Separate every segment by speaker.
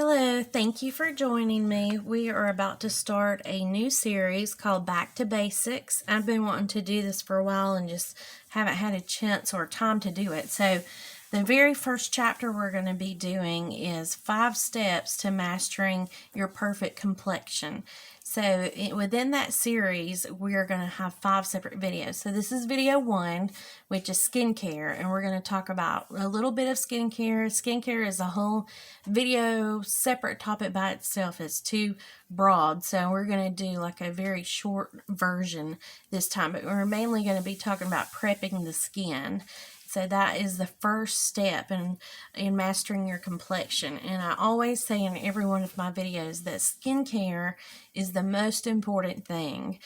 Speaker 1: Hello, thank you for joining me. We are about to start a new series called Back to Basics. I've been wanting to do this for a while and just haven't had a chance or time to do it. So the very first chapter we're going to be doing is 5 steps to mastering your perfect complexion. So within that series, we're going to have 5 separate videos. So this is video 1, which is skincare, and we're going to talk about a little bit of skincare. Skincare is a whole video separate topic by itself. It's too broad, so we're going to do like a very short version this time, but we're mainly going to be talking about prepping the skin. So that is the first step in mastering your complexion. And I always say in every one of my videos that skincare is the most important thing.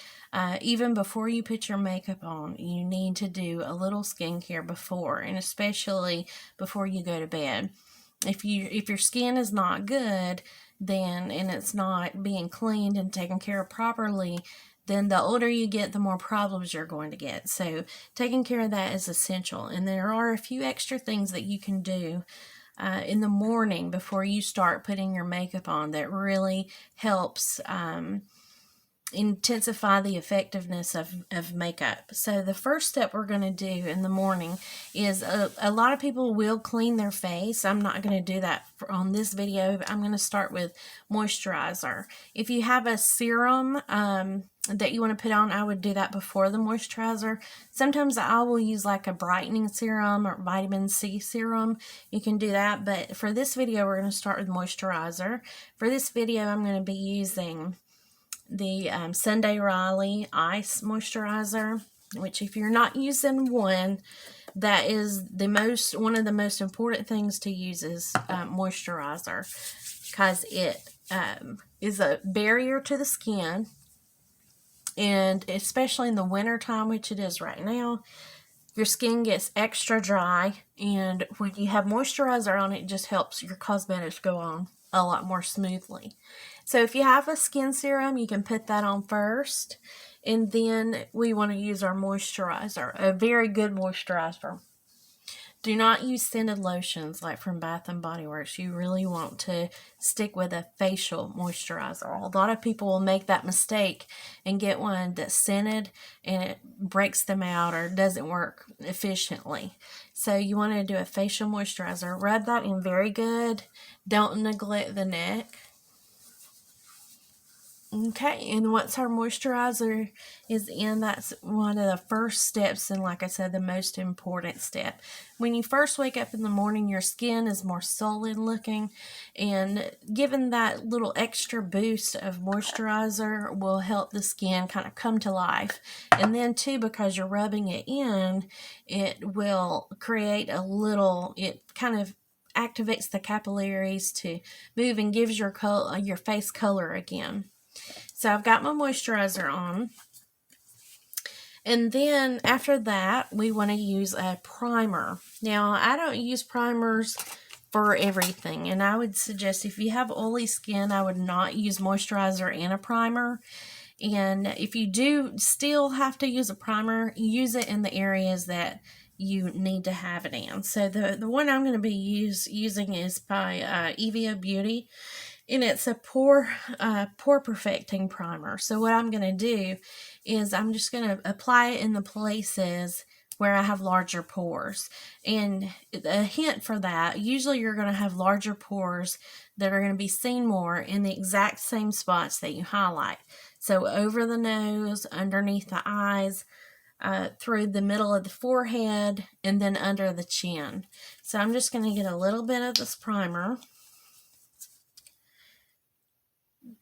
Speaker 1: Even before you put your makeup on, you need to do a little skincare before, and especially before you go to bed. If your skin is not good, then and it's not being cleaned and taken care of properly, then the older you get, the more problems you're going to get. So taking care of that is essential. And there are a few extra things that you can do in the morning before you start putting your makeup on that really helps intensify the effectiveness of makeup. So the first step we're going to do in the morning is a lot of people will clean their face. I'm not going to do that on this video. I'm going to start with moisturizer. If you have a serum that you want to put on, I would do that before the moisturizer. Sometimes I will use like a brightening serum or vitamin C serum. You can do that, but for this video we're going to start with moisturizer. For this video I'm going to be using the Sunday Riley Ice Moisturizer, which if you're not using one, that is one of the most important things to use is moisturizer, because it is a barrier to the skin, and especially in the winter time, which it is right now, your skin gets extra dry, and when you have moisturizer on, it just helps your cosmetics go on a lot more smoothly. So if you have a skin serum, you can put that on first, and then we want to use our moisturizer, a very good moisturizer. Do not use scented lotions like from Bath & Body Works. You really want to stick with a facial moisturizer. A lot of people will make that mistake and get one that's scented and it breaks them out or doesn't work efficiently. So you want to do a facial moisturizer. Rub that in very good. Don't neglect the neck. Okay, and once our moisturizer is in, that's one of the first steps, and like I said, the most important step. When you first wake up in the morning, your skin is more solid looking, and given that little extra boost of moisturizer will help the skin kind of come to life. And then too, because you're rubbing it in, it will create it kind of activates the capillaries to move and gives your face color again. So I've got my moisturizer on. And then after that, we want to use a primer. Now, I don't use primers for everything. And I would suggest if you have oily skin, I would not use moisturizer and a primer. And if you do still have to use a primer, use it in the areas that you need to have it in. So the one I'm going to be using is by Evia Beauty. And it's a pore perfecting primer. So what I'm going to do is I'm just going to apply it in the places where I have larger pores. And a hint for that, usually you're going to have larger pores that are going to be seen more in the exact same spots that you highlight. So over the nose, underneath the eyes, through the middle of the forehead, and then under the chin. So I'm just going to get a little bit of this primer.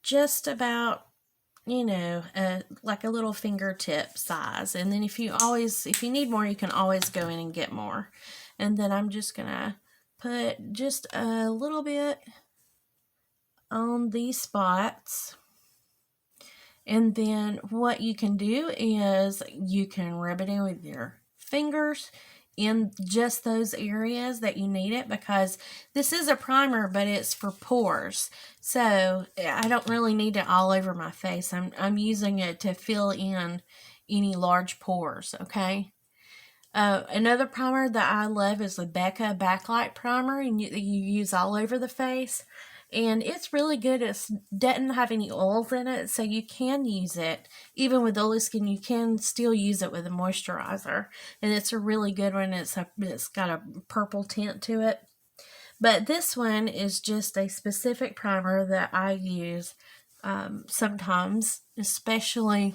Speaker 1: Just about, like a little fingertip size. And then if you need more, you can always go in and get more. And then I'm just gonna put just a little bit on these spots. And then what you can do is you can rub it in with your fingers in just those areas that you need it, because this is a primer, but it's for pores. So I don't really need it all over my face. I'm using it to fill in any large pores, okay? Another primer that I love is the Becca Backlight Primer, and you use all over the face. and it's really good. It doesn't have any oils in it, so you can use it. Even with oily skin, you can still use it with a moisturizer, and it's a really good one. It's got a purple tint to it. But this one is just a specific primer that I use sometimes, especially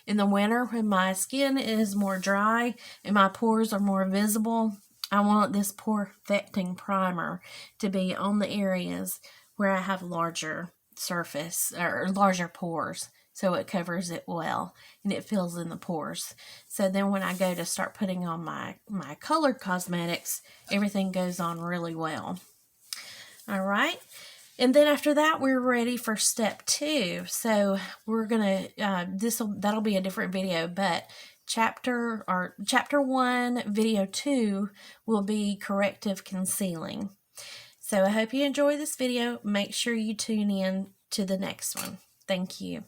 Speaker 1: in the winter when my skin is more dry and my pores are more visible. I want this pore perfecting primer to be on the areas where I have larger surface or larger pores, so it covers it well and it fills in the pores. So then when I go to start putting on my colored cosmetics, everything goes on really well. All right. And then after that, we're ready for step 2. So we're gonna that'll be a different video, but chapter 1, video 2 will be corrective concealing. So I hope you enjoy this video. Make sure you tune in to the next one. Thank you.